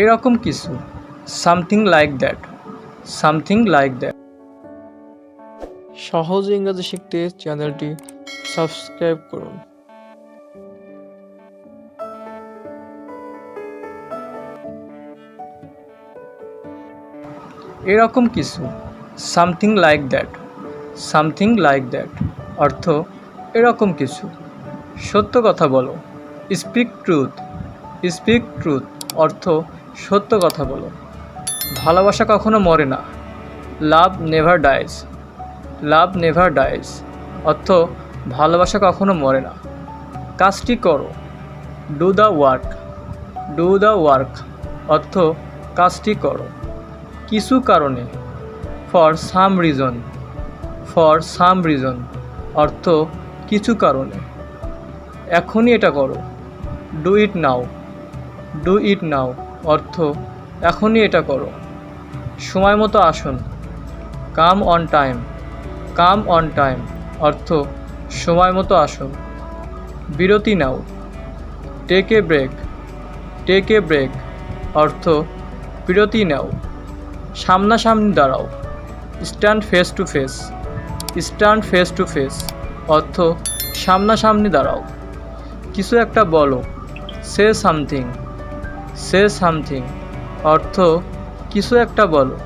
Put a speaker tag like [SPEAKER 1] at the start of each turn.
[SPEAKER 1] এরকম কিছু, something like that, something like that. সহজ ইংরেজি শিখতে চ্যানেলটি সাবস্ক্রাইব করুন। এরকম কিছু, something like that, something like that অর্থ এরকম কিছু। সত্য কথা বলো, স্পিক ট্রুথ, স্পিক ট্রুথ অর্থ সত্য কথা বলো। ভালোবাসা কখনো মরে না, love never dies, love never dies অর্থ ভালোবাসা কখনো মরে না। কাজটি করো, do the work, do the work অর্থ কাজটি করো। কিছু কারণে, for some reason, for some reason অর্থ কিছু কারণে। এখনই এটা করো, do it now, do it নাও অর্থ এখনই এটা করো। সময় মতো আসুন, come on time, come on time অর্থ সময় মতো আসুন। বিরতি নাও, take a break, take a break অর্থ বিরতি নাও। সামনাসামনি দাঁড়াও, stand face to face, stand face to face অর্থ সামনাসামনি দাঁড়াও। কিছু একটা বলো, সে সামথিং, সে সামথিং অর্থ কিছু একটা বলো।